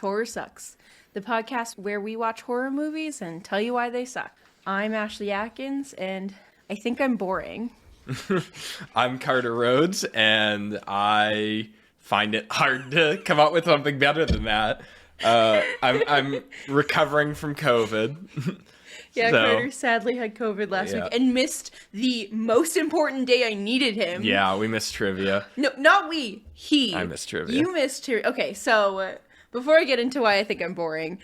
Horror Sucks, the podcast where we watch horror movies and tell you why they suck. I'm Ashley Atkins, and I think I'm boring. I'm Carter Rhodes, and I find it hard to come up with something better than that. I'm recovering from COVID. Yeah, Carter sadly had COVID last week and missed the most important day I needed him. Yeah, we missed trivia. No, not we. He. I missed trivia. You missed trivia. Okay, so before I get into why I think I'm boring,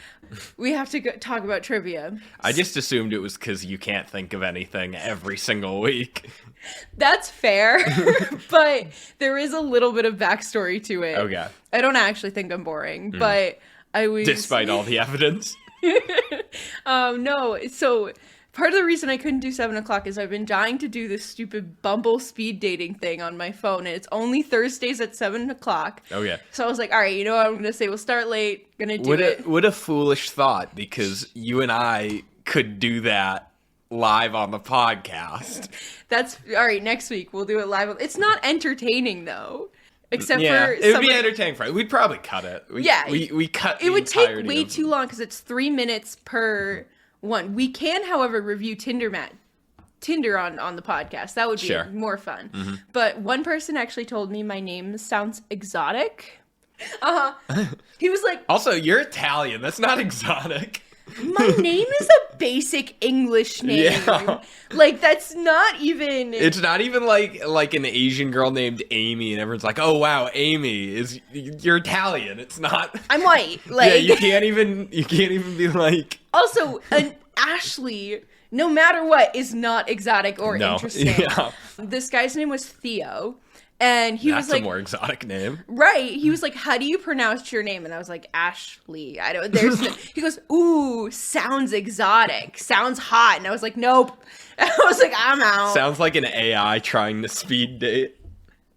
we have to talk about trivia. I just assumed it was because you can't think of anything every single week. That's fair, but there is a little bit of backstory to it. Okay. I don't actually think I'm boring, but I was... Despite all the evidence. No, so part of the reason I couldn't do 7 o'clock is I've been dying to do this stupid Bumble speed dating thing on my phone, and it's only Thursdays at 7 o'clock. Oh, yeah. So I was like, all right, you know what I'm going to say? We'll start late, gonna do it. What a foolish thought, because you and I could do that live on the podcast. That's, all right, next week we'll do it live. It's not entertaining, though. Except for it would be entertaining for it. We'd probably cut it. We cut it would take way too long because it's 3 minutes per one. We can, however, review Tinder on the podcast. That would be more fun. Mm-hmm. But one person actually told me my name sounds exotic. He was like, also, you're Italian. That's not exotic. My name is a basic English name. Yeah. Like, that's not even... It's not even like an Asian girl named Amy, and everyone's like, oh, wow, Amy, you're Italian. It's not... I'm white. Like... Yeah, you can't even be like... Also, an Ashley, no matter what, is not exotic or interesting. Yeah. This guy's name was Theo. And he was like, that's a more exotic name. Right. He was like, how do you pronounce your name? And I was like, Ashley. I don't, he goes, ooh, sounds exotic. Sounds hot. And I was like, nope. And I was like, I'm out. Sounds like an AI trying to speed date.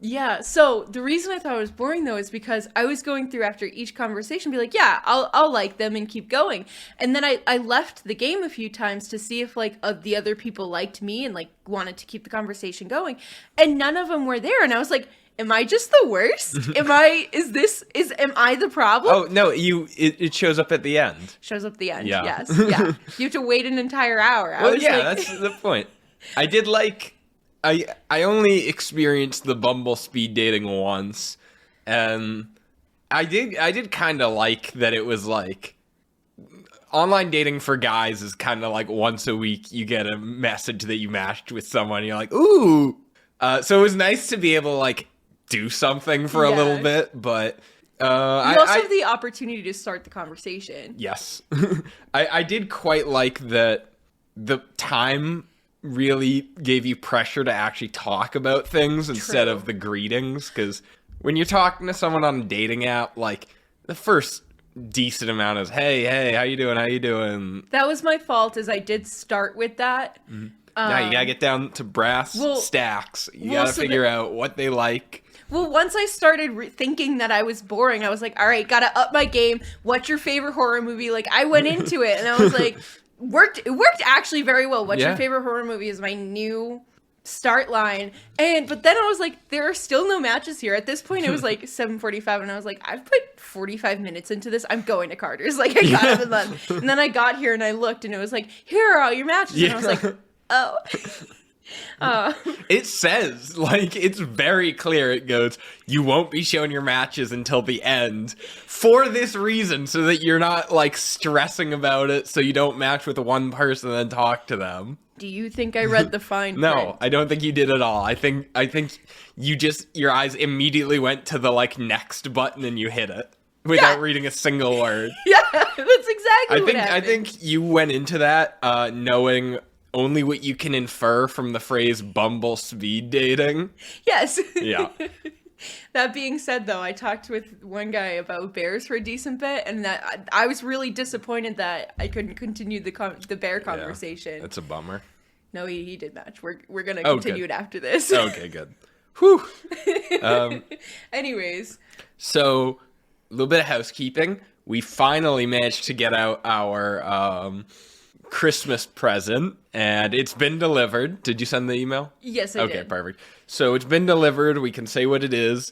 Yeah. So the reason I thought it was boring, though, is because I was going through after each conversation, be like, yeah, I'll like them and keep going. And then I left the game a few times to see if the other people liked me and wanted to keep the conversation going. And none of them were there. And I was like, am I just the worst? Am I the problem? Oh, no, it shows up at the end. Shows up at the end. Yeah. Yes. Yeah. You have to wait an entire hour. That's the point. I did I only experienced the Bumble speed dating once, and I did kind of like that it was online dating for guys is kind of once a week you get a message that you matched with someone, and you're like, ooh. So it was nice to be able to do something for a little bit, but you also have the opportunity to start the conversation. Yes. I did quite like that the time really gave you pressure to actually talk about things instead of the greetings, because when you're talking to someone on a dating app, the first decent amount is, hey, how you doing? That was my fault, is I did start with that. Mm-hmm. Now you gotta get down to brass stacks. You gotta figure out what they like. Well, once I started thinking that I was boring, I was like, all right, gotta up my game. What's your favorite horror movie? I went into it and I was like, it worked actually very well. What's your favorite horror movie is my new start line. But then I was like, there are still no matches here. At this point, it was 7:45, and I was like, I've put 45 minutes into this. I'm going to Carter's. I got up and left. And then I got here and I looked, and it was like, here are all your matches. And I was like, oh. It says, it's very clear. It goes, you won't be showing your matches until the end for this reason, so that you're not stressing about it, so you don't match with one person and then talk to them. Do you think I read the fine print? No, I don't think you did at all. I think you your eyes immediately went to the next button and you hit it without reading a single word. Yeah, that's exactly what happened. I think you went into that knowing only what you can infer from the phrase Bumble speed dating. Yes. Yeah. That being said, though, I talked with one guy about bears for a decent bit, and that I was really disappointed that I couldn't continue the bear conversation. Yeah, that's a bummer. No, he did match. We're gonna continue it after this. Okay, good. Whew. Anyways. So, a little bit of housekeeping. We finally managed to get out our Christmas present, and it's been delivered. Did you send the email? Yes, I did. Okay, perfect. So it's been delivered. We can say what it is.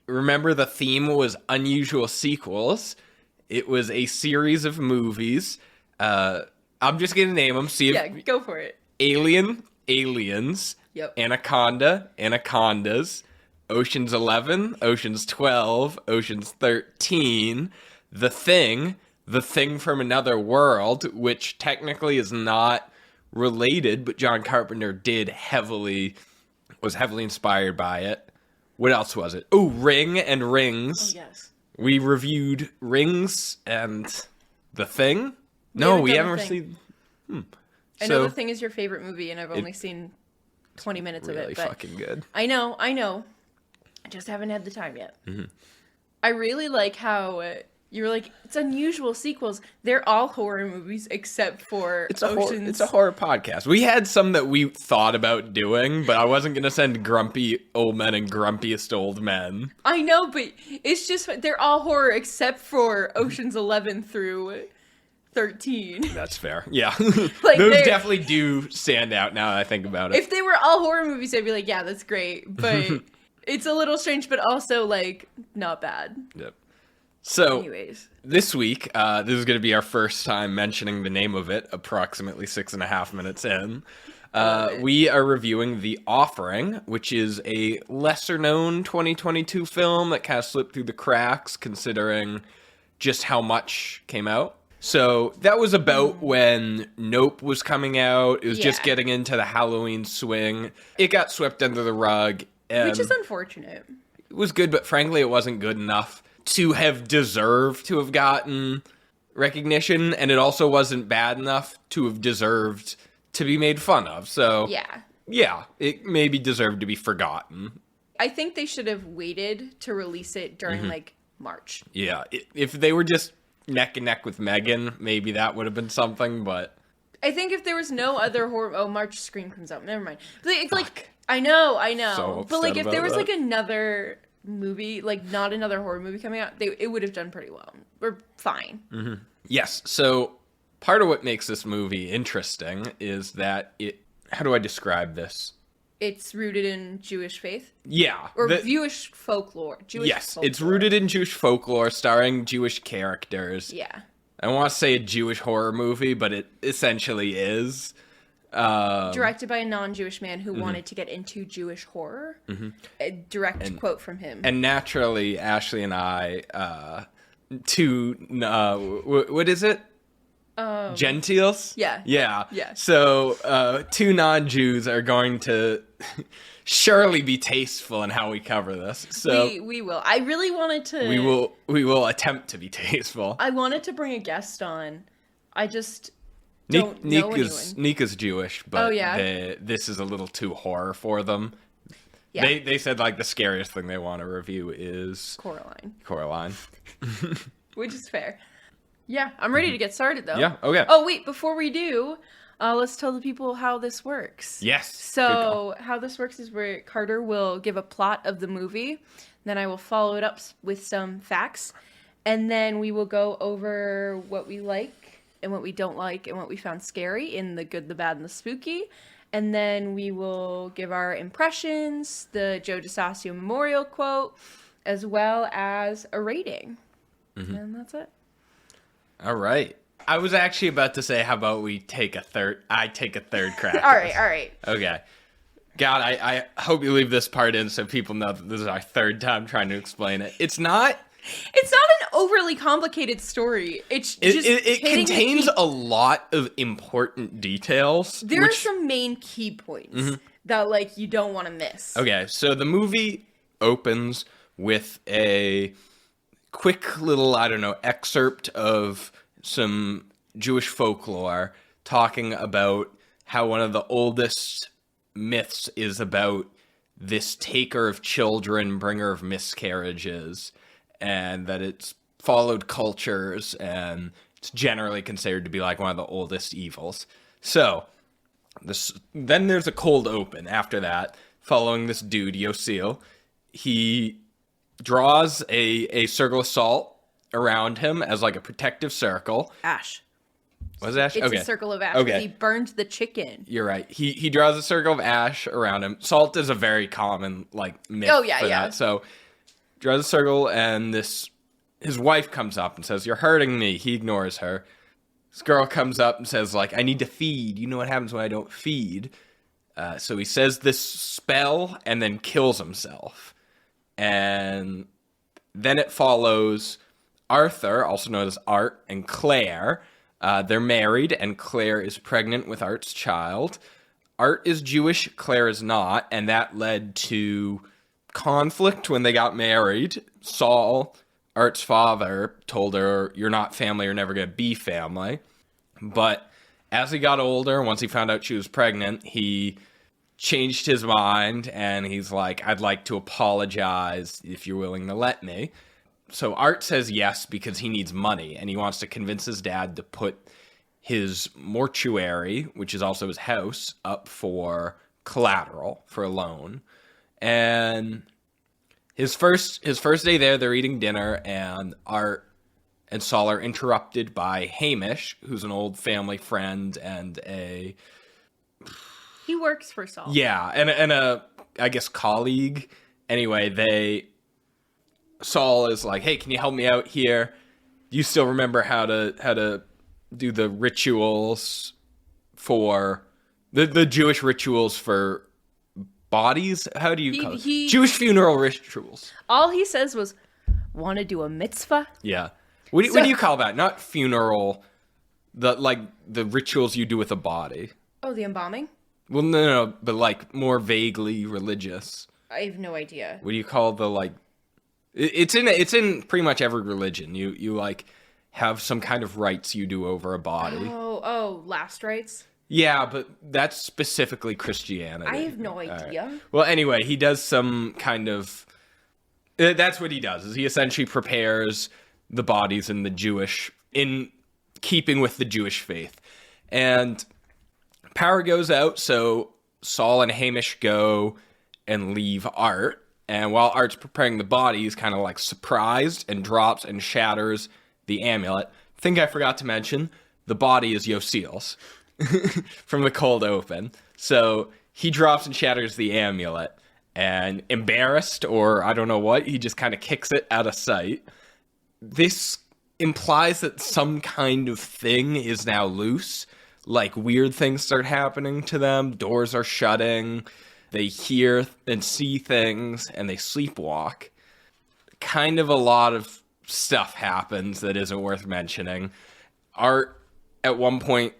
Remember, the theme was unusual sequels, It was a series of movies. I'm just going to name them. See if Yeah, go for it. Alien, Aliens, Yep. Anaconda, Anacondas, Ocean's 11, Ocean's 12, Ocean's 13, The Thing from Another World, which technically is not related, but John Carpenter was heavily inspired by it. What else was it? Oh, Ring and Rings. Oh, yes. We reviewed Rings and The Thing. We haven't received. I know The Thing is your favorite movie, and I've only seen 20 minutes really of it. But fucking good. I know. I just haven't had the time yet. Mm-hmm. I really like how you were like, it's unusual sequels. They're all horror movies except for Oceans. It's a horror podcast. We had some that we thought about doing, but I wasn't going to send grumpy old men and grumpiest old men. I know, but it's just, they're all horror except for Oceans 11 through 13. That's fair. Yeah. Like, those definitely do stand out now that I think about it. If they were all horror movies, I'd be like, yeah, that's great. But it's a little strange, but also, like, not bad. Yep. So, anyways, this week, this is going to be our first time mentioning the name of it, approximately 6.5 minutes in. We are reviewing The Offering, which is a lesser-known 2022 film that kind of slipped through the cracks, considering just how much came out. So, that was about when Nope was coming out. It was just getting into the Halloween swing. It got swept under the rug. Which is unfortunate. It was good, but frankly, it wasn't good enough to have deserved to have gotten recognition, and it also wasn't bad enough to have deserved to be made fun of. So, yeah, it maybe deserved to be forgotten. I think they should have waited to release it during, like, March. Yeah, if they were just neck and neck with Megan, maybe that would have been something, but... I think if there was no other horror... Oh, March Scream comes out. Never mind. But it's like... I know. So but, like, if there was, that. like, another movie, like, not another horror movie coming out, it would have done pretty well. Or fine. Mm-hmm. Yes, so part of what makes this movie interesting is that it... How do I describe this? It's rooted in Jewish faith? Yeah. Or Jewish folklore. It's rooted in Jewish folklore, starring Jewish characters. Yeah. I want to say a Jewish horror movie, but it essentially is. Directed by a non-Jewish man who wanted to get into Jewish horror. A direct quote from him. And naturally, Ashley and I, what is it? Gentiles? Yeah. Yeah. So, two non-Jews are going to surely be tasteful in how we cover this. So we will. I really wanted to... We will attempt to be tasteful. I wanted to bring a guest on. I just don't know anyone. Nika's Jewish, but yeah? this is a little too horror for them. Yeah. They said, like, the scariest thing they want to review is... Coraline. Which is fair. Yeah, I'm ready to get started, though. Yeah, okay. Oh, wait, before we do, let's tell the people how this works. Yes. So, how this works is where Carter will give a plot of the movie, then I will follow it up with some facts, and then we will go over what we like and what we don't like and what we found scary in the good, the bad, and the spooky, and then we will give our impressions, the Joe DeSasio memorial quote, as well as a rating. And that's it. All right. I was actually about to say, how about we take a third crack. All right. Okay. God, I hope you leave this part in so people know that this is our third time trying to explain it. It's not an overly complicated story. It contains a lot of important details. There are some main key points that, like, you don't want to miss. Okay, so the movie opens with a quick little, excerpt of some Jewish folklore talking about how one of the oldest myths is about this taker of children, bringer of miscarriages, and that it's followed cultures, and it's generally considered to be like one of the oldest evils. So, then there's a cold open after that, following this dude, Yosil. He draws a circle of salt around him as like a protective circle. Ash. Was it ash? It's okay. A circle of ash. Okay. He burned the chicken. You're right. He draws a circle of ash around him. Salt is a very common, like, myth for that. So, draws a circle, and this his wife comes up and says, "You're hurting me." He ignores her. This girl comes up and says, like, "I need to feed. You know what happens when I don't feed." So he says this spell and then kills himself. And then it follows Arthur, also known as Art, and Claire. They're married, and Claire is pregnant with Art's child. Art is Jewish, Claire is not, and that led to conflict when they got married. Saul, Art's father, told her, "You're not family, you're never going to be family." But as he got older, once he found out she was pregnant, he changed his mind, and he's like, "I'd like to apologize if you're willing to let me." So Art says yes because he needs money, and he wants to convince his dad to put his mortuary, which is also his house, up for collateral, for a loan. And his first day there, they're eating dinner, and Art and Saul are interrupted by Hamish, who's an old family friend and He works for Saul. Yeah, and a, I guess, colleague. Anyway, Saul is like, "Hey, can you help me out here? Do you still remember how to do the rituals for the Jewish rituals for bodies? How do you call it? Jewish funeral rituals." All he says was, "Want to do a mitzvah?" Yeah. What do you call that? Not funeral, the rituals you do with a body. Oh, the embalming? Well, no, but like more vaguely religious. I have no idea. What do you call the like? It's in pretty much every religion. You like have some kind of rites you do over a body. Oh, last rites? Yeah, but that's specifically Christianity. I have no idea. Right. Well, anyway, he does some kind of. That's what he does. Is he essentially prepares the bodies in keeping with the Jewish faith, and power goes out. So Saul and Hamish go and leave Art. And while Art's preparing the body, he's kind of like surprised and drops and shatters the amulet. Think I forgot to mention, the body is Yoseel's from the cold open. So he drops and shatters the amulet, and embarrassed, or I don't know what, he just kind of kicks it out of sight. This implies that some kind of thing is now loose. Like weird things start happening to them. Doors are shutting. They hear and see things, and they sleepwalk. Kind of a lot of stuff happens that isn't worth mentioning. Art, at one point,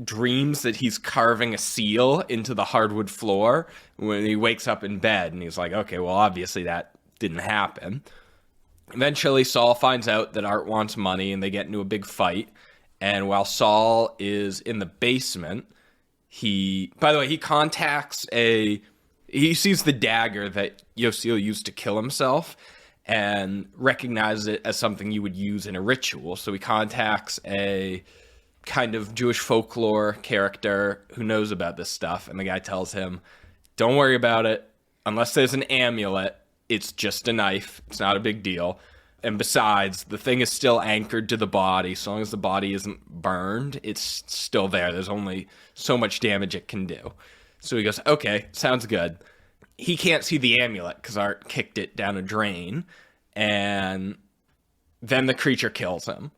dreams that he's carving a seal into the hardwood floor when he wakes up in bed, and he's like, okay, well, obviously that didn't happen. Eventually, Saul finds out that Art wants money, and they get into a big fight. And while Saul is in the basement, he contacts he sees the dagger that Yoseel used to kill himself and recognizes it as something you would use in a ritual. So he contacts a kind of Jewish folklore character who knows about this stuff. And the guy tells him, "Don't worry about it. Unless there's an amulet, it's just a knife. It's not a big deal. And besides, the thing is still anchored to the body. So long as the body isn't burned, it's still there. There's only so much damage it can do." So he goes, "Okay, sounds good." He can't see the amulet because Art kicked it down a drain. And then the creature kills him.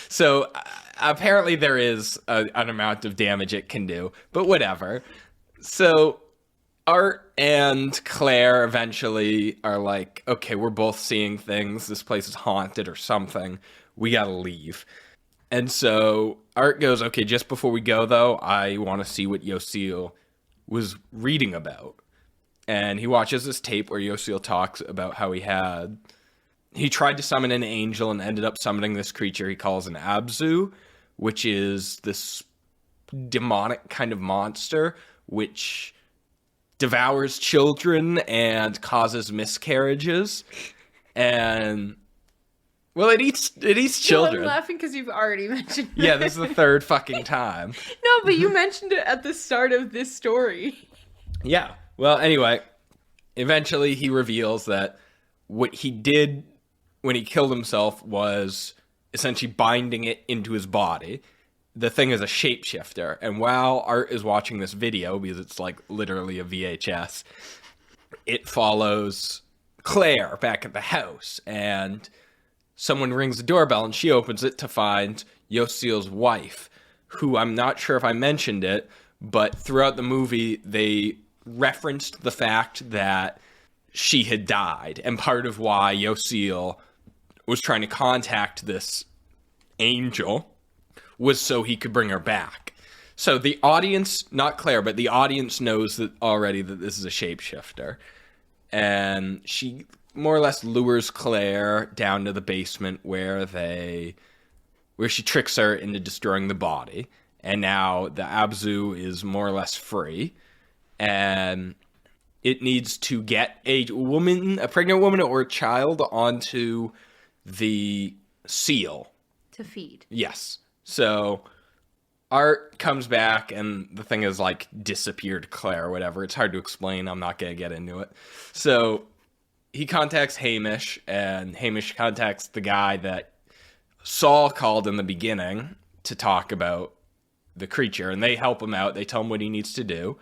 So apparently there is an amount of damage it can do. But whatever. So Art and Claire eventually are like, okay, we're both seeing things. This place is haunted or something. We gotta leave. And so Art goes, okay, just before we go, though, I want to see what Yoseel was reading about. And he watches this tape where Yoseel talks about how he tried to summon an angel and ended up summoning this creature he calls an Abzu, which is this demonic kind of monster, which devours children and causes miscarriages. And well, it eats children. I'm laughing because you've already mentioned it. Yeah, this is the third fucking time. No, but you mentioned it at the start of this story. Yeah. Well, anyway, eventually he reveals that what he did when he killed himself was essentially binding it into his body. The thing is a shapeshifter. And while Art is watching this video, because it's like literally a VHS, it follows Claire back at the house. And someone rings the doorbell and she opens it to find Yosiel's wife, who I'm not sure if I mentioned it, but throughout the movie, they referenced the fact that she had died. And part of why Yosiel was trying to contact this angel was so he could bring her back. So the audience, not Claire, but the audience knows that already that this is a shapeshifter. And she more or less lures Claire down to the basement where she tricks her into destroying the body. And now the Abzu is more or less free. And it needs to get a pregnant woman or a child onto the seal. To feed. Yes. So Art comes back and the thing is like disappeared Claire or whatever. It's hard to explain. I'm not going to get into it. So he contacts Hamish, and Hamish contacts the guy that Saul called in the beginning to talk about the creature, and they help him out. They tell him what he needs to do.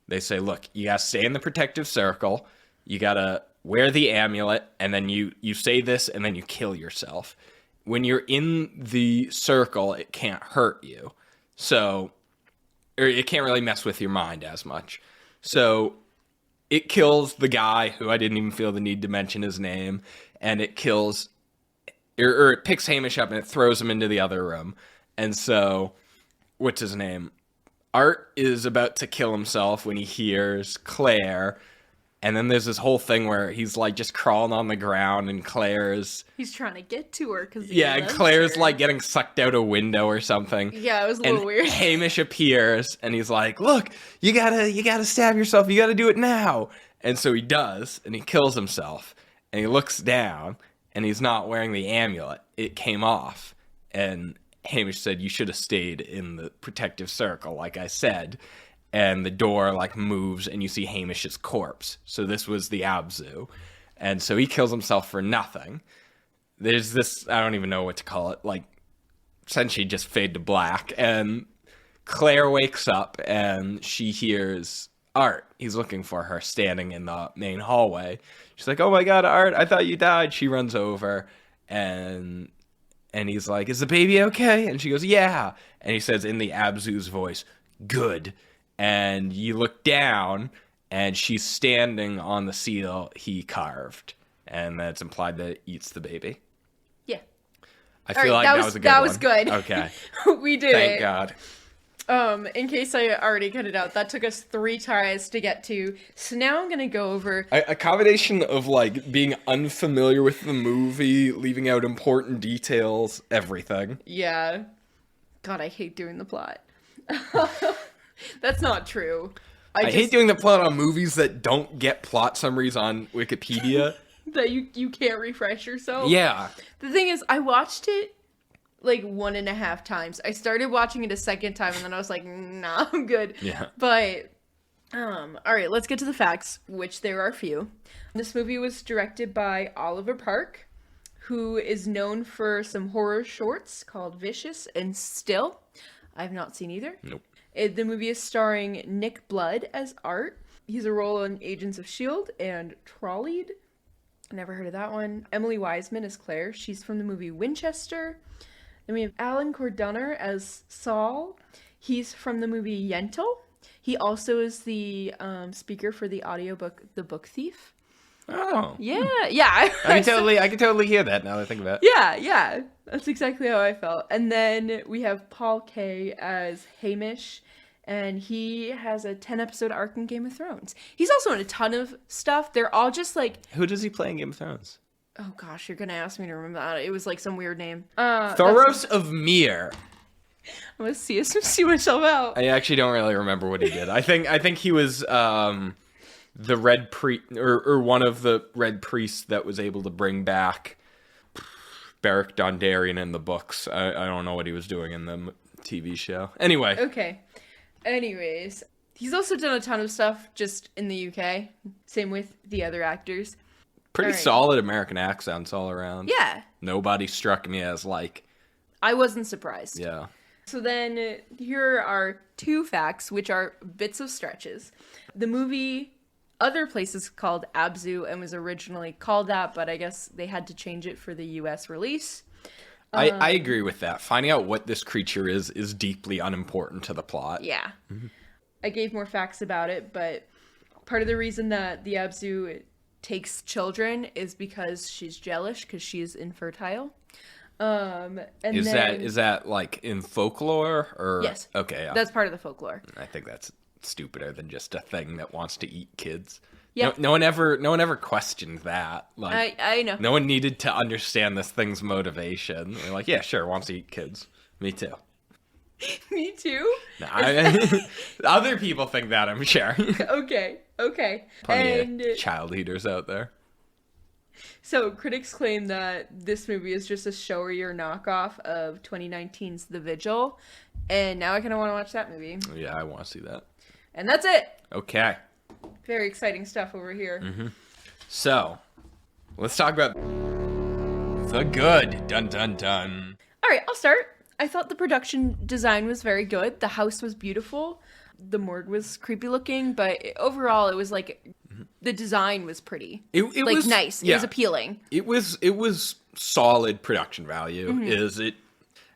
They say, look, you got to stay in the protective circle. You got to wear the amulet, and then you say this, and then you kill yourself. When you're in the circle, it can't hurt you. So, or it can't really mess with your mind as much. So it kills the guy who I didn't even feel the need to mention his name, and it kills, or it picks Hamish up and it throws him into the other room. And so, what's his name? Art is about to kill himself when he hears Claire, and then there's this whole thing where he's like just crawling on the ground, and he's trying to get to her because and Claire's like getting sucked out a window or something. Yeah, it was a little weird. Hamish appears and he's like, "Look, you gotta stab yourself. You gotta do it now." And so he does, and he kills himself. And he looks down, and he's not wearing the amulet. It came off, and Hamish said, "You should have stayed in the protective circle, like I said." And the door like moves and you see Hamish's corpse. So this was the Abzu. And so he kills himself for nothing. There's this, I don't even know what to call it, like essentially just fade to black. And Claire wakes up and she hears Art. He's looking for her standing in the main hallway. She's like, "Oh my God, Art, I thought you died." She runs over and he's like, "Is the baby okay?" And she goes, "Yeah." And he says in the Abzu's voice, "Good." And you look down, and she's standing on the seal he carved. And that's implied that it eats the baby. Yeah. I feel like that was a good one. That was good. Okay. We did Thank it. God. In case I already cut it out, that took us 3 tries to get to. So now I'm going to go over... A combination of, like, being unfamiliar with the movie, leaving out important details, everything. Yeah. God, I hate doing the plot. That's not true. I hate doing the plot on movies that don't get plot summaries on Wikipedia. That you can't refresh yourself. Yeah. The thing is, I watched it like 1.5 times. I started watching it a second time, and then I was like, nah, I'm good. Yeah. But, all right, let's get to the facts, which there are few. This movie was directed by Oliver Park, who is known for some horror shorts called Vicious and Still. I've not seen either. Nope. The movie is starring Nick Blood as Art. He's a role in Agents of S.H.I.E.L.D. and Trolleyed. Never heard of that one. Emily Wiseman as Claire. She's from the movie Winchester. Then we have Alan Cordunner as Saul. He's from the movie Yentl. He also is the speaker for the audiobook The Book Thief. Oh. Yeah. I can totally hear that now that I think about it. Yeah. That's exactly how I felt. And then we have Paul Kaye as Hamish, and he has a 10-episode arc in Game of Thrones. He's also in a ton of stuff. They're all just like... Who does he play in Game of Thrones? Oh gosh, you're gonna ask me to remember that. It was like some weird name. Thoros of Myr. I'm gonna see myself out. I actually don't really remember what he did. I think he was the Red Priest, or one of the Red Priests that was able to bring back Beric Dondarrion in the books. I don't know what he was doing in the TV show. Anyway. Okay. Anyways, he's also done a ton of stuff just in the UK. Same with the other actors. Pretty solid American accents all around. Yeah. Nobody struck me as like... I wasn't surprised. Yeah. So then here are 2 facts, which are bits of stretches. The movie other places called Abzu and was originally called that, but I guess they had to change it for the US release. I agree with that. Finding out what this creature is deeply unimportant to the plot. Yeah. I gave more facts about it, but part of the reason that the Abzu takes children is because she's jealous because she's infertile. And is that like in folklore or? Yes. Okay. Yeah. That's part of the folklore. I think that's stupider than just a thing that wants to eat kids. Yep. No one ever questioned that. Like, I know. No one needed to understand this thing's motivation. They're like, yeah, sure, wants to eat kids. Me too. Me too? Other people think that, I'm sure. Okay. Plenty of child eaters out there. So critics claim that this movie is just a showier knockoff of 2019's The Vigil. And now I kind of want to watch that movie. Yeah, I want to see that. And that's it. Okay. Very exciting stuff over here. Mm-hmm. So, let's talk about The Good. Dun, dun, dun. All right, I'll start. I thought the production design was very good. The house was beautiful. The morgue was creepy looking, but overall it was like the design was pretty. It was nice. Yeah. It was appealing. It was solid production value.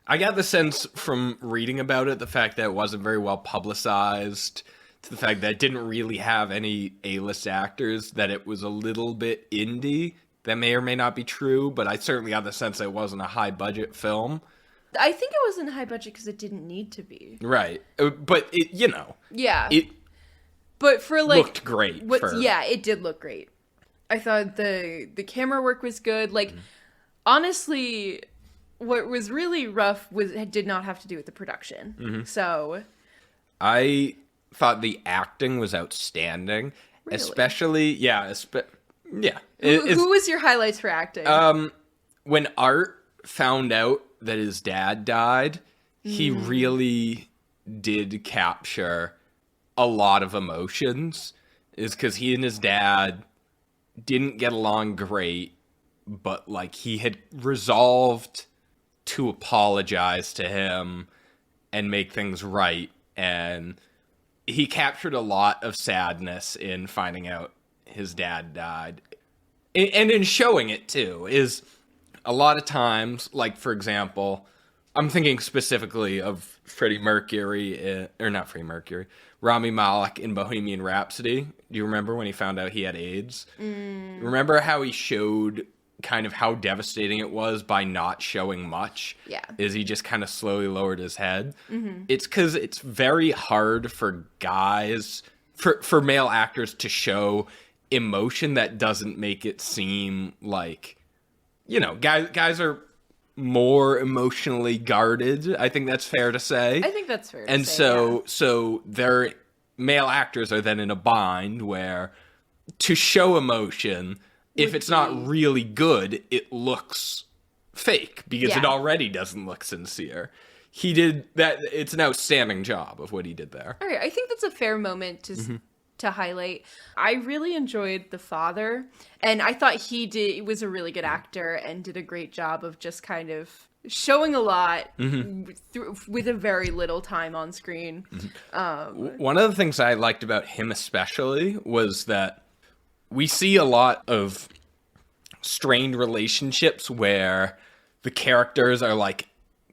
I got the sense from reading about it, the fact that it wasn't very well publicized, to the fact that it didn't really have any A-list actors, that it was a little bit indie. That may or may not be true, but I certainly got the sense that it wasn't a high-budget film. I think it wasn't high budget because it didn't need to be. Right. But it, Yeah. It but for like looked great. Yeah, it did look great. I thought the camera work was good. Like, honestly, what was really rough did not have to do with the production. Mm-hmm. So I thought the acting was outstanding. Really? Especially, yeah. Who was your highlights for acting? When Art found out that his dad died, he really did capture a lot of emotions. Is because he and his dad didn't get along great, but like he had resolved to apologize to him and make things right, and he captured a lot of sadness in finding out his dad died, and in showing it too. Is a lot of times, like, for example, I'm thinking specifically of Freddie Mercury, or not Freddie Mercury, Rami Malek in Bohemian Rhapsody. Do you remember when he found out he had AIDS? Remember how he showed kind of how devastating it was by not showing much? Yeah. Is he just kind of slowly lowered his head? Mm-hmm. It's because it's very hard for guys, for male actors to show emotion that doesn't make it seem like, guys are more emotionally guarded. I think that's fair to say. I think that's fair to say. And so their male actors are then in a bind where to show emotion, if it's not really good, it looks fake because it already doesn't look sincere. He did that. It's an outstanding job of what he did there. All right. I think that's a fair moment to highlight. I really enjoyed the father, and I thought he was a really good actor and did a great job of just kind of showing a lot with a very little time on screen. One of the things I liked about him especially was that we see a lot of strained relationships where the characters are like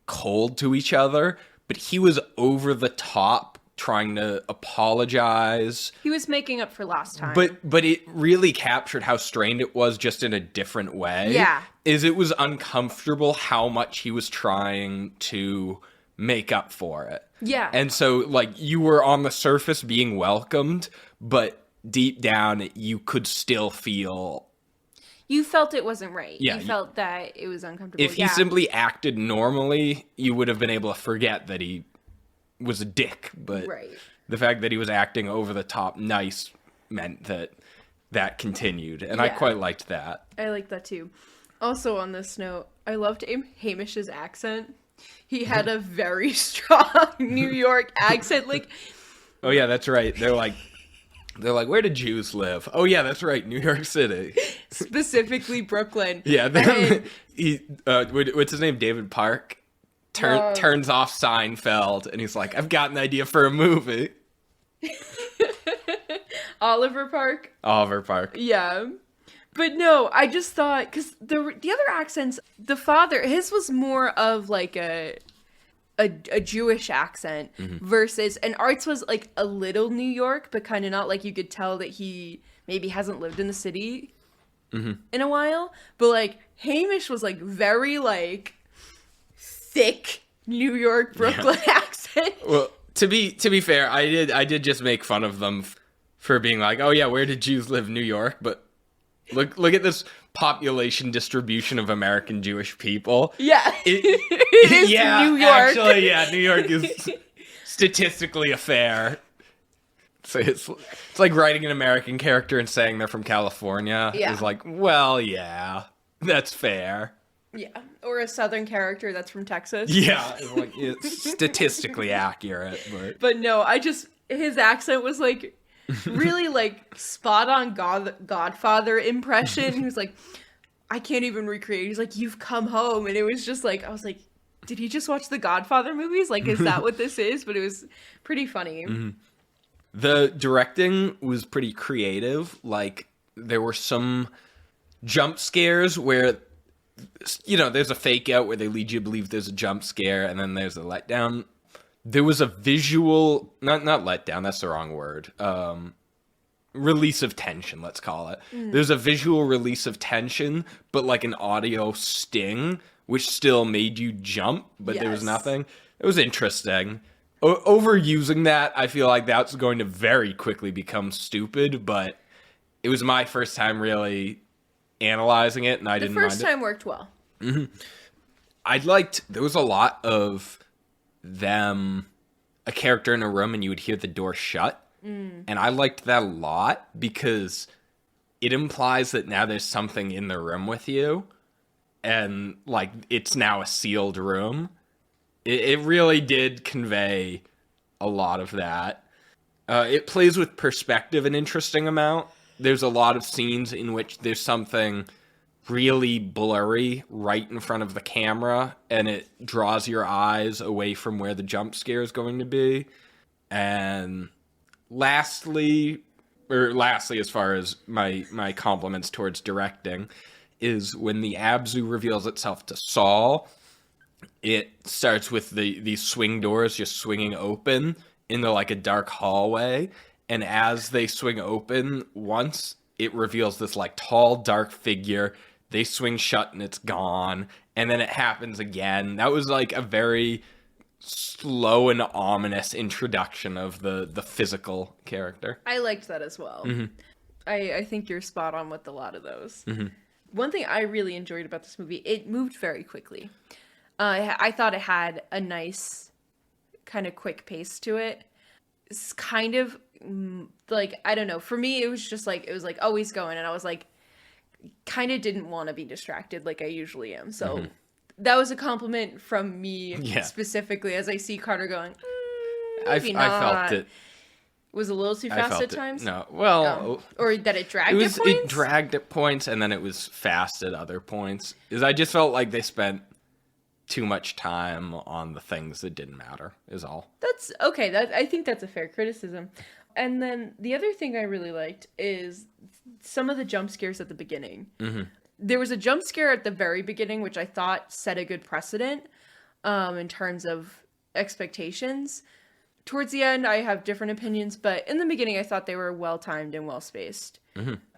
cold to each other, but he was over the top trying to apologize. He was making up for last time. But it really captured how strained it was, just in a different way. Yeah. It was uncomfortable how much he was trying to make up for it. Yeah. And so, like, you were on the surface being welcomed, but deep down you could still feel... You felt it wasn't right. Yeah. You felt that it was uncomfortable. If he simply acted normally, you would have been able to forget that he was a dick, but the fact that he was acting over the top nice meant that continued, and I quite liked that. I liked that too. Also, on this note, I loved Hamish's accent. He had a very strong New York accent. Like, oh yeah, that's right. They're like, where do Jews live? Oh yeah, that's right, New York City, specifically Brooklyn. Yeah, what's his name? David Park. Turns off Seinfeld, and he's like, I've got an idea for a movie. Oliver Park. Oliver Park. Yeah. But no, I just thought, because the other accents, the father, his was more of like a Jewish accent versus, and Art's was like a little New York, but kind of not, like you could tell that he maybe hasn't lived in the city in a while. But like Hamish was like very like thick New York, Brooklyn accent. Well, to be fair, I did just make fun of them for being like, oh yeah, where did Jews live? New York. But look at this population distribution of American Jewish people. Yeah. It is New York. Actually, yeah, New York is statistically a fair. So it's like writing an American character and saying they're from California. Yeah. Is like, well, yeah, that's fair. Yeah. Or a Southern character that's from Texas. Yeah, it's statistically accurate, But no, his accent was like really like spot on Godfather impression. He was like, I can't even recreate. He's like, you've come home. And it was just like, I was like, did he just watch the Godfather movies? Like, is that what this is? But it was pretty funny. The directing was pretty creative. Like, there were some jump scares where, you know, there's a fake out where they lead you to believe there's a jump scare, and then there's a letdown. There was a visual, not letdown, that's the wrong word. Release of tension, let's call it. There's a visual release of tension, but like an audio sting, which still made you jump, but there was nothing. It was interesting. Overusing that, I feel like that's going to very quickly become stupid, but it was my first time really analyzing it, and I didn't mind it. The first time worked well. There was a lot of them, a character in a room, and you would hear the door shut. And I liked that a lot because it implies that now there's something in the room with you, and like it's now a sealed room. It really did convey a lot of that. It plays with perspective an interesting amount. There's a lot of scenes in which there's something really blurry right in front of the camera, and it draws your eyes away from where the jump scare is going to be. And lastly, as far as my compliments towards directing, is when the Abzu reveals itself to Saul, it starts with these swing doors just swinging open into like a dark hallway, and as they swing open once, it reveals this like tall dark figure. They swing shut and it's gone, and then it happens again. That was like a very slow and ominous introduction of the physical character. I liked that as well. I think you're spot on with a lot of those. One thing I really enjoyed about this movie, it moved very quickly. I thought it had a nice kind of quick pace to it. It's kind of like, I don't know, for me it was just like, it was like, oh, he's going, and I was like, kind of didn't want to be distracted like I usually am. So that was a compliment from me specifically, as I see Carter going, maybe not. I felt it. Was a little too fast at times? No. Well, or that it dragged at points? It dragged at points, and then it was fast at other points. Is I just felt like they spent too much time on the things that didn't matter, is all. That's okay. I think that's a fair criticism. And then the other thing I really liked is some of the jump scares at the beginning. There was a jump scare at the very beginning, which I thought set a good precedent in terms of expectations. Towards the end, I have different opinions, but in the beginning, I thought they were well-timed and well-spaced.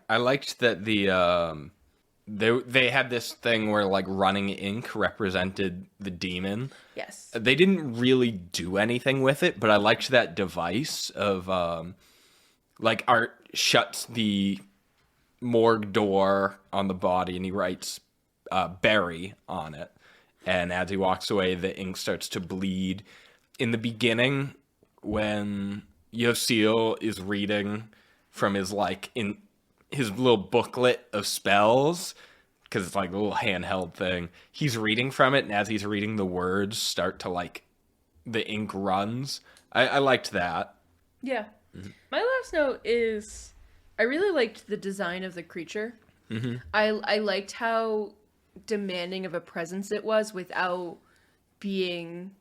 I liked that they had this thing where like running ink represented the demon. Yes. They didn't really do anything with it, but I liked that device of like Art shuts the morgue door on the body and he writes Barry on it. And as he walks away, the ink starts to bleed. In the beginning, when Yosil is reading from his in his little booklet of spells, because it's like a little handheld thing, he's reading from it, and as he's reading, the words start to like the ink runs. I liked that. Yeah. My last note is I really liked the design of the creature. I liked how demanding of a presence it was without being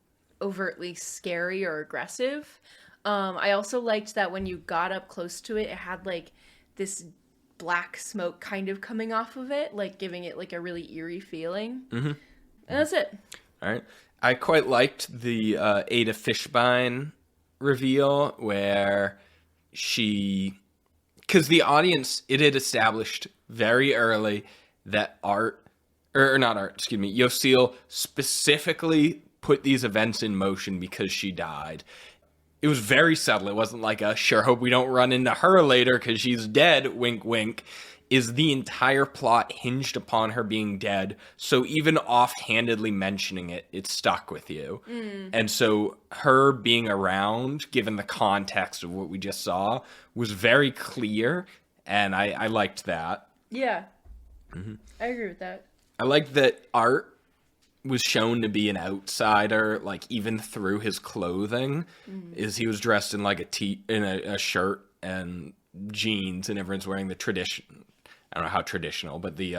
overtly scary or aggressive. I also liked that when you got up close to it, it had like this black smoke kind of coming off of it, like giving it like a really eerie feeling. Mm-hmm. And that's it. All right. I quite liked the Ada Fishbein reveal where because the audience, it had established very early that Yossele specifically put these events in motion because she died. It was very subtle. It wasn't like a sure hope we don't run into her later because she's dead, wink wink. Is the entire plot hinged upon her being dead, so even offhandedly mentioning it, it stuck with you. And so her being around, given the context of what we just saw, was very clear, and I liked that. Yeah. I agree with that. I liked that Art was shown to be an outsider, like even through his clothing, is he was dressed in like a shirt and jeans, and everyone's wearing the tradition. I don't know how traditional, but they're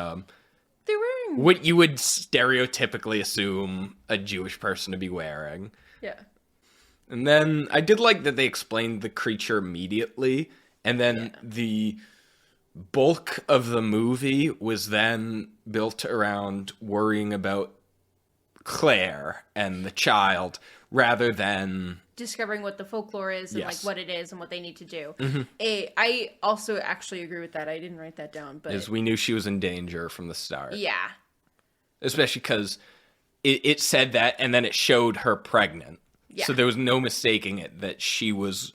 wearing what you would stereotypically assume a Jewish person to be wearing. Yeah. And then I did like that they explained the creature immediately, and then the bulk of the movie was then built around worrying about Claire and the child rather than discovering what the folklore is and like what it is and what they need to do. Mm-hmm. I also actually agree with that. I didn't write that down, but we knew she was in danger from the start. Yeah. Especially because it said that and then it showed her pregnant. Yeah. So there was no mistaking it that she was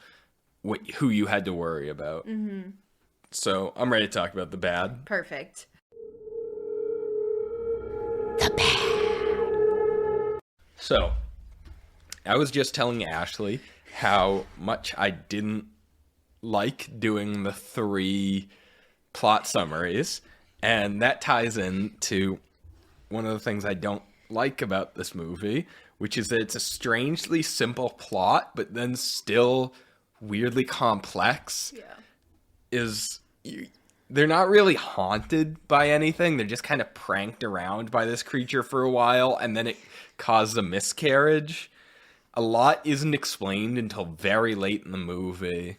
who you had to worry about. Mm-hmm. So I'm ready to talk about the bad. Perfect. The bad. So I was just telling Ashley how much I didn't like doing the 3 plot summaries, and that ties into one of the things I don't like about this movie, which is that it's a strangely simple plot, but then still weirdly complex. Yeah. They're not really haunted by anything. They're just kind of pranked around by this creature for a while, and then it caused a miscarriage. A lot isn't explained until very late in the movie.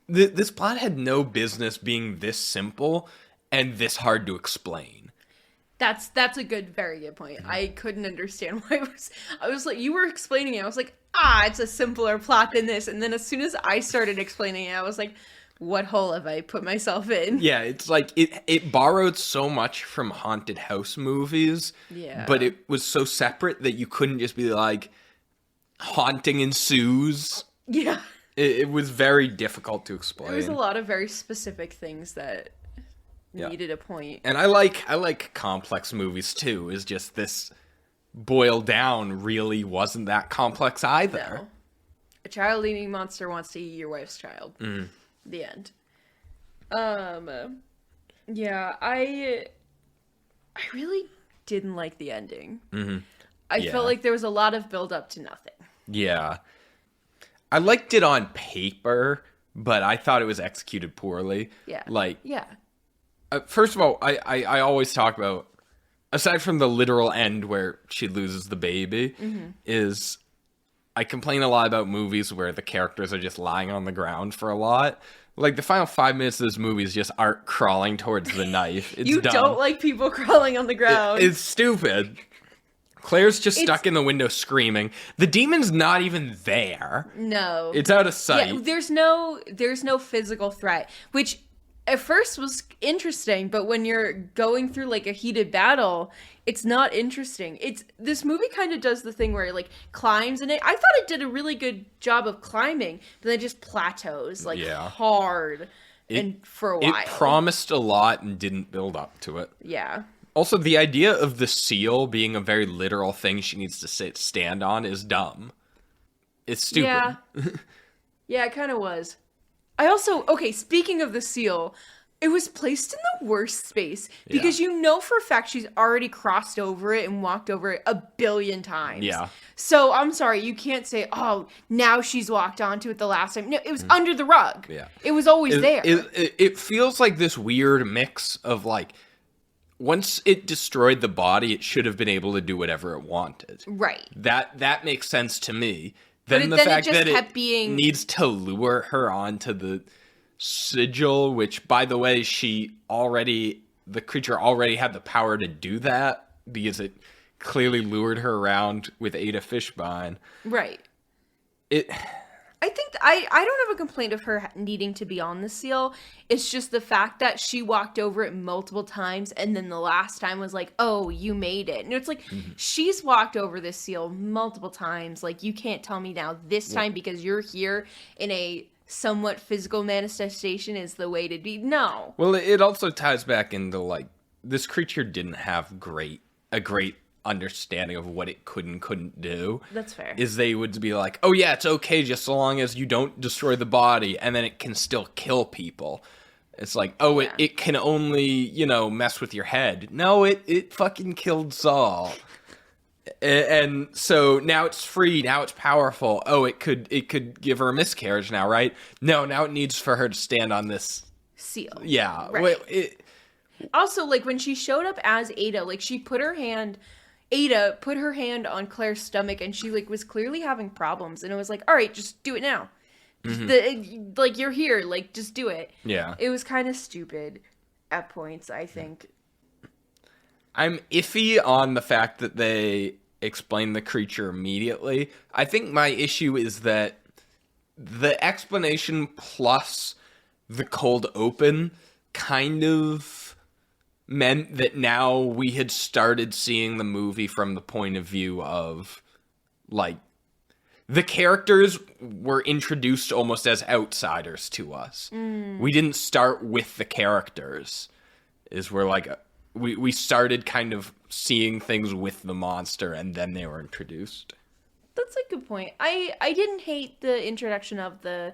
This plot had no business being this simple and this hard to explain. That's a very good point. I couldn't understand why I was like, you were explaining it. I was like, it's a simpler plot than this. And then as soon as I started explaining it, I was like, what hole have I put myself in? Yeah, it's like it borrowed so much from haunted house movies. Yeah. But it was so separate that you couldn't just be like, haunting ensues. Yeah. It was very difficult to explain. There was a lot of very specific things that needed a point. And I like complex movies too. Is just this boiled down really wasn't that complex either. No. A child-eating monster wants to eat your wife's child. The end. Yeah, I really didn't like the ending. I felt like there was a lot of build up to nothing. Yeah. I liked it on paper, but I thought it was executed poorly. Yeah. First of all, I always talk about, aside from the literal end where she loses the baby, is I complain a lot about movies where the characters are just lying on the ground for a lot. Like, the final 5 minutes of this movie is just Art crawling towards the knife. It's you dumb. Don't like people crawling on the ground. It's stupid. Claire's just stuck in the window screaming. The demon's not even there. No. It's out of sight. Yeah, there's no physical threat, which at first was interesting, but when you're going through like a heated battle, it's not interesting. This movie kind of does the thing where it like climbs, and I thought it did a really good job of climbing, but then it just plateaus hard and for a while. It promised a lot and didn't build up to it. Yeah. Also, the idea of the seal being a very literal thing she needs to stand on is dumb. It's stupid. Yeah, yeah, it kind of was. I also, speaking of the seal, it was placed in the worst space because you know for a fact she's already crossed over it and walked over it 1 billion times. Yeah. So I'm sorry, you can't say, now she's walked onto it the last time. No, it was under the rug. Yeah. It was always there. It feels like this weird mix of like, once it destroyed the body, it should have been able to do whatever it wanted. Right. That makes sense to me. Then the then it fact just that kept it being- needs to lure her onto the sigil, which, by the way, the creature already had the power to do that because it clearly lured her around with Ada Fishbein. Right. It I think I don't have a complaint of her needing to be on the seal. It's just the fact that she walked over it multiple times, and then the last time was like, "Oh, you made it." And it's like she's walked over this seal multiple times. Like, you can't tell me now this time because you're here in a somewhat physical manifestation is the way to be. No. Well, it also ties back into like this creature didn't have a great understanding of what it could and couldn't do. That's fair. Is they would be like, oh yeah, it's okay just so long as you don't destroy the body, and then it can still kill people. It's like, oh, Yeah. it can only, mess with your head. No, it fucking killed Saul. And so now it's free, now it's powerful. Oh, it could give her a miscarriage now, right? No, now it needs for her to stand on this. Seal. Yeah. Right. Also, like, when she showed up as Ada, like, Ada put her hand on Claire's stomach, and she, like, was clearly having problems, and it was like, all right, just do it now. Like, you're here, like, just do it. Yeah. It was kind of stupid at points, I think. I'm iffy on the fact that they explain the creature immediately. I think my issue is that the explanation plus the cold open kind of meant that now we had started seeing the movie from the point of view of, like, the characters were introduced almost as outsiders to us. We didn't start with the characters. We're like, we started kind of seeing things with the monster, and then they were introduced. That's a good point. I didn't hate the introduction of the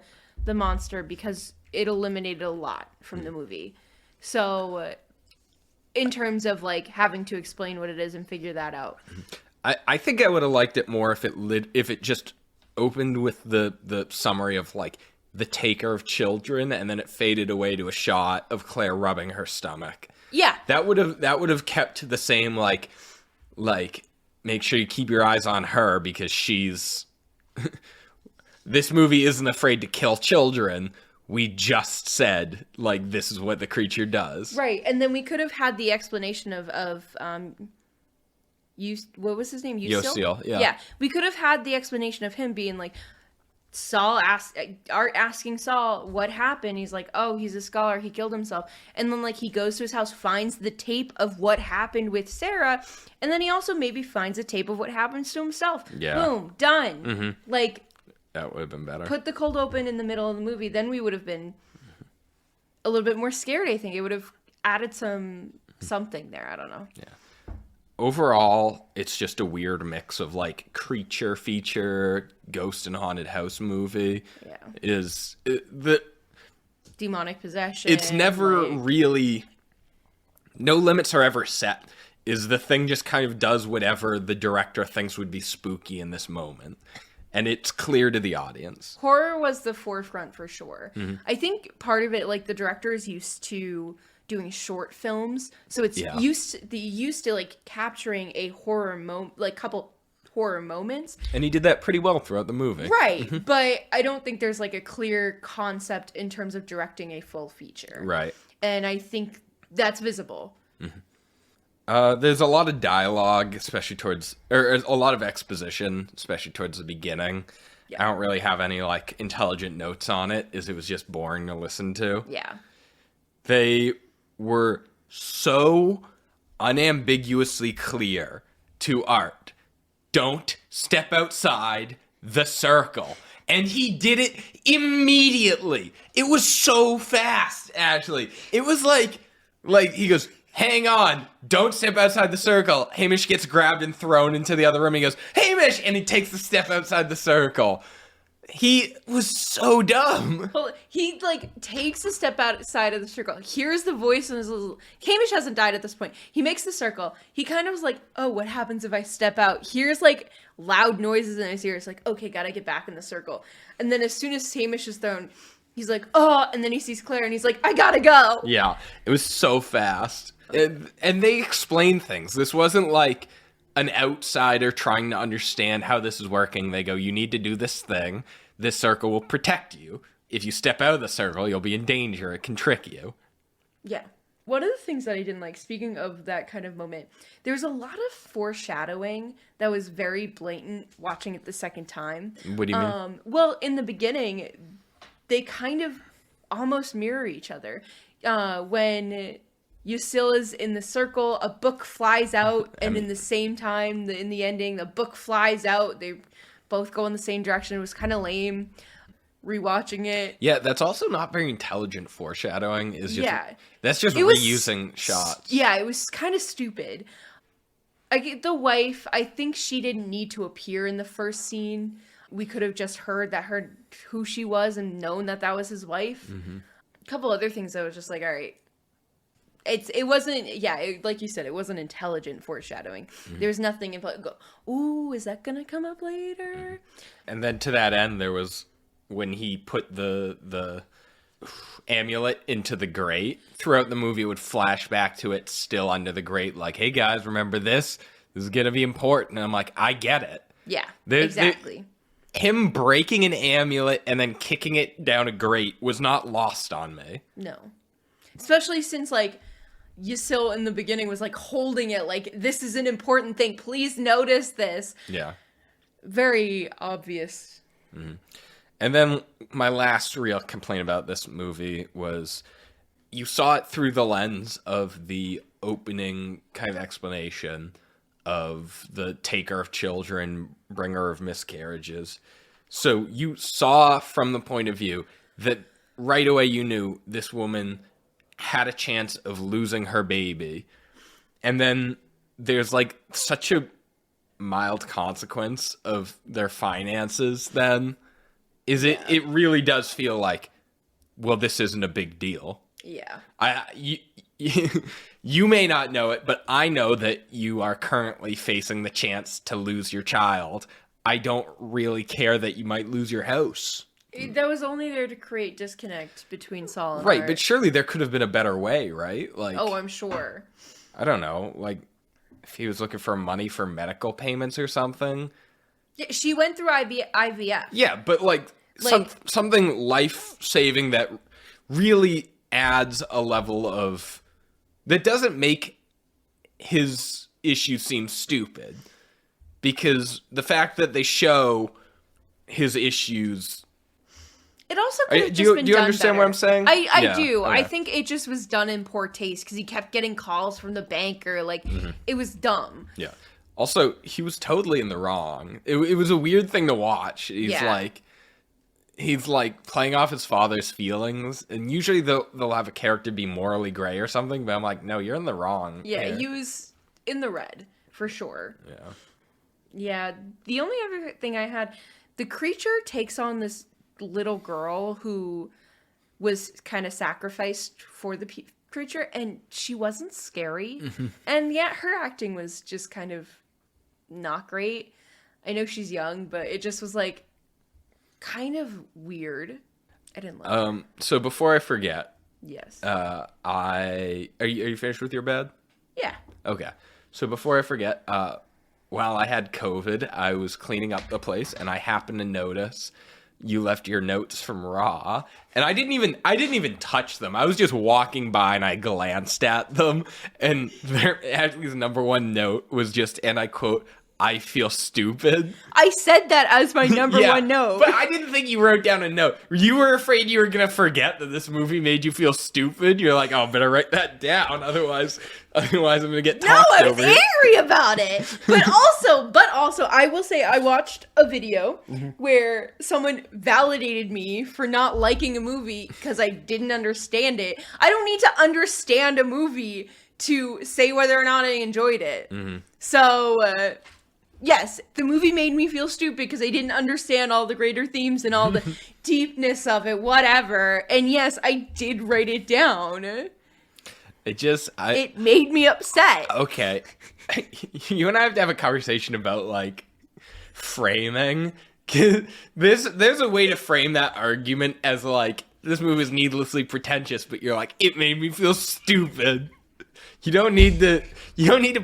monster because it eliminated a lot from the movie. So, in terms of, like, having to explain what it is and figure that out. I think I would have liked it more if it just opened with the summary of, like, the taker of children, and then it faded away to a shot of Claire rubbing her stomach. Yeah. That would have kept the same, like make sure you keep your eyes on her because she's this movie isn't afraid to kill children. We just said, like, this is what the creature does. Right, and then we could have had the explanation of what was his name? Yosiel, yeah. Yeah, we could have had the explanation of him being like, Art asking Saul what happened. He's like, oh, he's a scholar, he killed himself. And then, like, he goes to his house, finds the tape of what happened with Sarah, and then he also maybe finds a tape of what happens to himself. Yeah. Boom, done. Like, That would have been better. put the cold open in the middle of the movie, then we would have been a little bit more scared, I think. It would have added something there. I don't know. Yeah. Overall, it's just a weird mix of, like, creature feature, ghost and haunted house movie. Yeah. Demonic possession. It's never like, really... No limits are ever set. The thing just kind of does whatever the director thinks would be spooky in this moment. And it's clear to the audience. horror was the forefront for sure. I think part of it, like, the director is used to doing short films, so it's used to like capturing a couple horror moments, And he did that pretty well throughout the movie. right? But I don't think there's, like, a clear concept in terms of directing a full feature, Right. and I think that's visible. There's a lot of dialogue, especially or a lot of exposition, especially towards the beginning. Yeah. I don't really have any, like, intelligent notes on it, as it was just boring to listen to. Yeah. They were so unambiguously clear to Art. Don't step outside the circle. And he did it immediately. It was so fast, actually. It was like he goes, hang on, don't step outside the circle. Hamish gets grabbed and thrown into the other room. He goes, Hamish! And he takes the step outside the circle. He was so dumb. Well, he, like, takes a step outside of the circle, hears the voice in his little... Hamish hasn't died at this point. He makes the circle. He kind of was like, oh, what happens if I step out? Hears, like, loud noises in his ears, like, okay, gotta get back in the circle. And then as soon as Hamish is thrown, he's like, oh, and then he sees Claire, and he's like, I gotta go! Yeah, it was so fast. And they explained things. This wasn't like an outsider trying to understand how this is working. They go, you need to do this thing. This circle will protect you. If you step out of the circle, you'll be in danger. It can trick you. Yeah. One of the things that I didn't like, speaking of that kind of moment, there's a lot of foreshadowing that was very blatant watching it the second time. What do you mean? Well, in the beginning, they kind of almost mirror each other. When Yasila's in the circle, a book flies out, and in the same time, in the ending, the book flies out. They both go in the same direction. It was kind of lame. Rewatching it. Yeah, that's also not very intelligent foreshadowing. That's just It was reusing shots. Yeah, it was kind of stupid. I get the wife. I think she didn't need to appear in the first scene. We could have just heard who she was and known that that was his wife. Mm-hmm. A couple other things that was just like, all right. It wasn't, like you said, it wasn't intelligent foreshadowing. Mm-hmm. There was nothing in go, ooh, is that gonna come up later? Mm-hmm. And then to that end, there was when he put the amulet into the grate. Throughout the movie, it would flash back to it still under the grate, like, hey guys, remember this? This is gonna be important. And I'm like, I get it. Yeah, exactly. Him breaking an amulet and then kicking it down a grate was not lost on me. No. Especially since, like, Yasiel in the beginning was, like, holding it, like, this is an important thing. Please notice this. Yeah. Very obvious. Mm-hmm. And then my last real complaint about this movie was you saw it through the lens of the opening kind of explanation of the taker of children, bringer of miscarriages. So you saw from the point of view that right away you knew this woman had a chance of losing her baby. And then there's like such a mild consequence of their finances then. It really does feel like, well, this isn't a big deal. Yeah. You may not know it, but I know that you are currently facing the chance to lose your child. I don't really care that you might lose your house. That was only there to create disconnect between Saul and Right, Art. but surely there could have been a better way, right? Like, oh, I'm sure. I don't know, like if he was looking for money for medical payments or something. Yeah, she went through IVF. Yeah, but like something life-saving that really adds a level of that doesn't make his issue seem stupid, because the fact that they show his issues. It also could have just been done do you understand better. what I'm saying? I do. Okay. I think it just was done in poor taste because he kept getting calls from the banker. Like, it was dumb. Yeah. Also, he was totally in the wrong. It was a weird thing to watch. He's like playing off his father's feelings, and usually they'll have a character be morally gray or something, but I'm like, no, you're in the wrong. Yeah, here. he was in the red for sure. Yeah. Yeah. The only other thing I had, the creature takes on this little girl who was kind of sacrificed for the creature, and she wasn't scary. And yet her acting was just kind of not great. I know she's young, but it just was like kind of weird. I didn't like it. So before I forget, Yes. are you finished with your bed? Yeah. Okay. So before I forget, while I had COVID, I was cleaning up the place, and I happened to notice you left your notes from Raw, and I didn't even touch them. I was just walking by, and I glanced at them, and Ashley's number one note was just, and I quote, "I feel stupid." I said that as my number one note. But I didn't think you wrote down a note. You were afraid you were going to forget that this movie made you feel stupid. You're like, oh, better write that down. Otherwise I'm going to get talked over. No, I was angry about it. But also, I will say I watched a video where someone validated me for not liking a movie because I didn't understand it. I don't need to understand a movie to say whether or not I enjoyed it. So, yes, the movie made me feel stupid because I didn't understand all the greater themes and all the deepness of it, whatever. And yes, I did write it down. It made me upset. Okay. You and I have to have a conversation about, like, framing. There's a way to frame that argument as, like, this movie is needlessly pretentious, but you're like, it made me feel stupid. You don't need to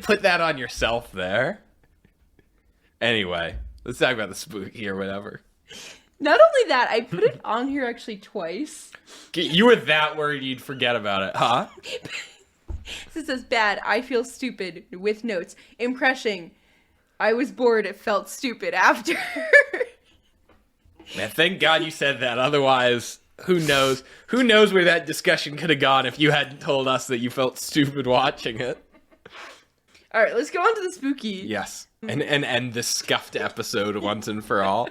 put that on yourself there. Anyway, let's talk about the spooky or whatever. Not only that, I put it on here actually twice. You were that worried you'd forget about it, huh? This says bad. I feel stupid with notes. Impression. I was bored. It felt stupid after. Man, thank God you said that. Otherwise, who knows? Who knows where that discussion could have gone if you hadn't told us that you felt stupid watching it. All right, let's go on to the spooky. Yes. And end this scuffed episode once and for all.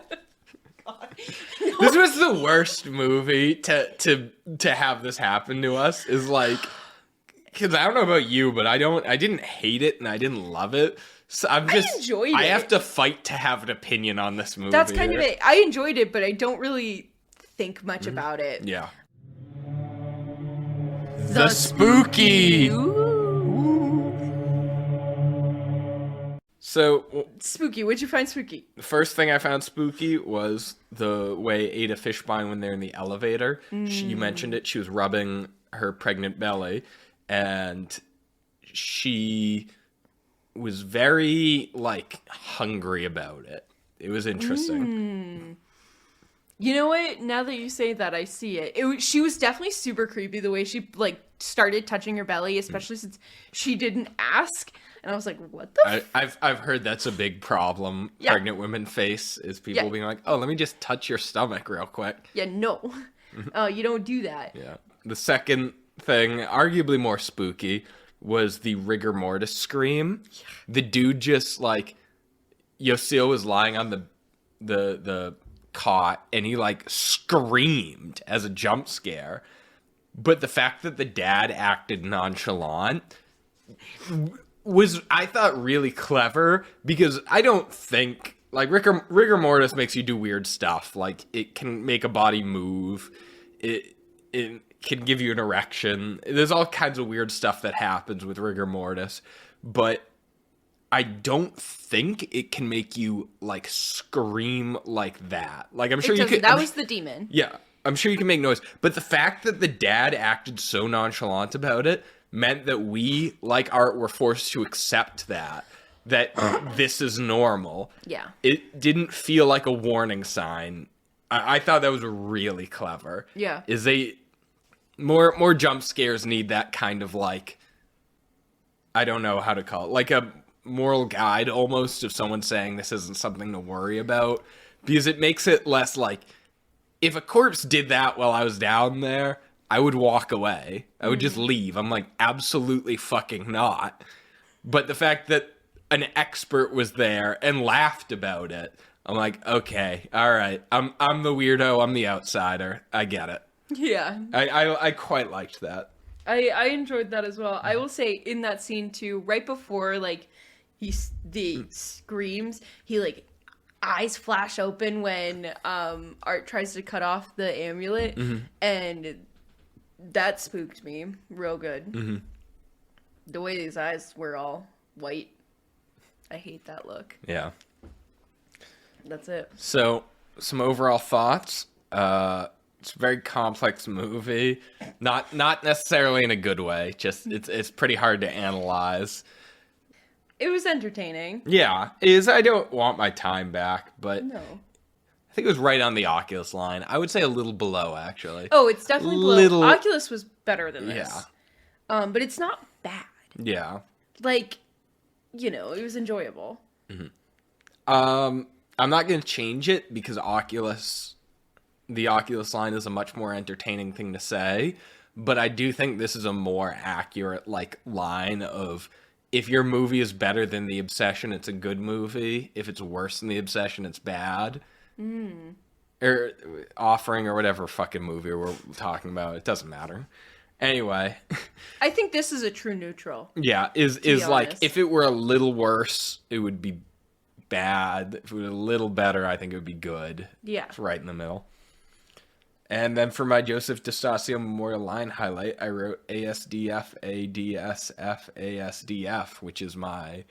No. This was the worst movie to have this happen to us. Is like, because I don't know about you, but I didn't hate it and I didn't love it. So I enjoyed I it. have to fight to have an opinion on this movie. That's kind of it. I enjoyed it, but I don't really think much about it. Yeah. The spooky. So Spooky. What'd you find spooky? the first thing I found spooky was the way Ada Fishbein, when they're in the elevator, you mentioned it, she was rubbing her pregnant belly, and she was very, like, hungry about it. It was interesting. You know what? Now that you say that, I see it. She was definitely super creepy the way she, like, started touching her belly, especially since she didn't ask. And I was like, what the I've heard that's a big problem Yeah. pregnant women face, is people Yeah. being like, oh, let me just touch your stomach real quick. Yeah, no. You don't do that. Yeah. The second thing, arguably more spooky, was the rigor mortis scream. Yeah. The dude just, like, Yosil was lying on the cot, and he, like, screamed as a jump scare. But the fact that the dad acted nonchalant was, I thought, really clever, because I don't think, like, rigor mortis makes you do weird stuff. Like, it can make a body move. It can give you an erection. There's all kinds of weird stuff that happens with rigor mortis, but I don't think it can make you, like, scream like that. Like, I'm sure you could. That was the demon. Yeah, I'm sure you can make noise. But the fact that the dad acted so nonchalant about it meant that we, like Art, were forced to accept that this is normal. Yeah. It didn't feel like a warning sign. I thought that was really clever. Yeah. Is more jump scares need that kind of, like, I don't know how to call it, like a moral guide almost of someone saying this isn't something to worry about, because it makes it less like, if a corpse did that while I was down there, I would walk away. I would just leave. I'm like, absolutely fucking not. But the fact that an expert was there and laughed about it, I'm like, okay, all right. I'm the weirdo. I'm the outsider. I get it. Yeah. I quite liked that. I enjoyed that as well. I will say in that scene too, right before like the screams, he like eyes flash open when Art tries to cut off the amulet, and that spooked me real good. The way his eyes were all white, I hate that look. Yeah. That's it. So, some overall thoughts. It's a very complex movie. Not necessarily in a good way. Just it's pretty hard to analyze. It was entertaining. Yeah, it is. I don't want my time back, but No. I think it was right on the Oculus line. I would say a little below, actually. Oh, it's definitely below. Little- Oculus was better than this. Yeah. But it's not bad. Yeah. Like, you know, it was enjoyable. I'm not going to change it because the Oculus line is a much more entertaining thing to say, but I do think this is a more accurate, like, line of, if your movie is better than The Obsession, it's a good movie. If it's worse than The Obsession, it's bad. Or Offering, or whatever fucking movie we're talking about. It doesn't matter. Anyway. I think this is a true neutral. Yeah, is be like, honest. if it were a little worse, it would be bad. If it were a little better, I think it would be good. Yeah. It's right in the middle. And then for my Joseph DeStasio Memorial Line highlight, I wrote ASDF, ADSF, ASDF, which is my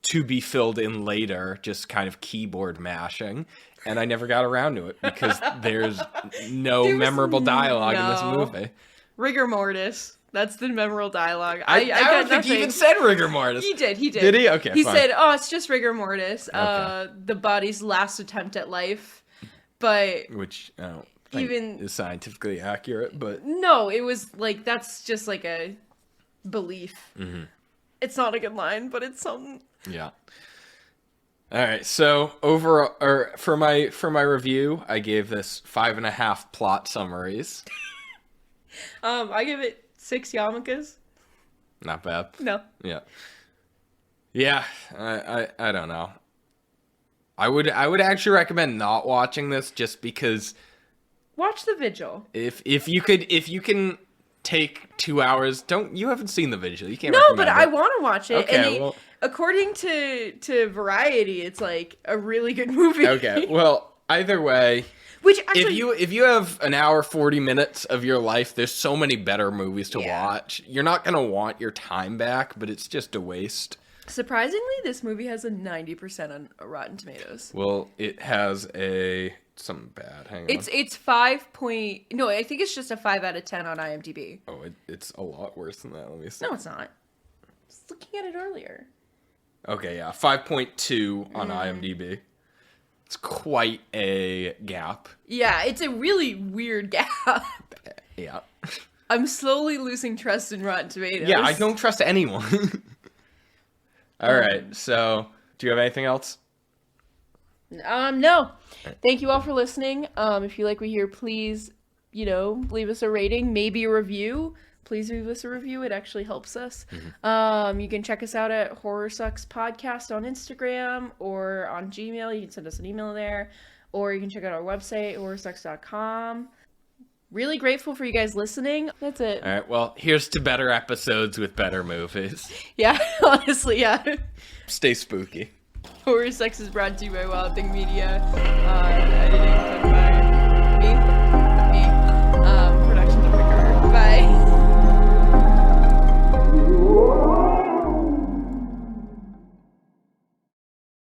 to be filled in later, just kind of keyboard mashing. And I never got around to it because there's no There was memorable dialogue in this no- movie. Rigor mortis. That's the memorable dialogue. I got don't think nothing. he even said rigor mortis. He did. Did he? Okay, He fine. said, "Oh, it's just rigor mortis, Okay. the body's last attempt at life." But Which I don't think Even- is scientifically accurate, but no, it was like that's just like a belief. Mm-hmm. It's not a good line, but it's something. yeah. All right, so for my review, I gave this 5.5 plot summaries. I give it 6 yarmulkes. Not bad. No. Yeah. Yeah, I don't know. I would actually recommend not watching this just because Watch The Vigil. if you can take 2 hours, you haven't seen The Vigil. You can't No, recommend but it. I want to watch it. Okay, and well- according to Variety, it's like a really good movie. Okay, well, either way, Which actually, if you have an hour 40 minutes of your life, there's so many better movies to Yeah. watch. You're not gonna want your time back, but it's just a waste. surprisingly, this movie has a 90% on Rotten Tomatoes. Well, it has something bad. Hang on. It's 5 point. No, I think it's just a 5 out of 10 on IMDb. It's a lot worse than that. Let me see. No, it's not. I was looking at it earlier. Okay, yeah, 5.2 Mm. on IMDb. It's quite a gap. Yeah, it's a really weird gap. Yeah. I'm slowly losing trust in Rotten Tomatoes. Yeah, I don't trust anyone. All right, so do you have anything else? No. Thank you all for listening. If you like what you hear, please, leave us a rating, maybe a review. Please leave us a review. It actually helps us. You can check us out at Horror Sucks Podcast on Instagram or on Gmail. You can send us an email there. Or you can check out our website, horrorsucks.com. Really grateful for you guys listening. That's it. All right, well, here's to better episodes with better movies. Yeah, honestly, yeah. Stay spooky. Horror Sucks is brought to you by Wild Thing Media. Editing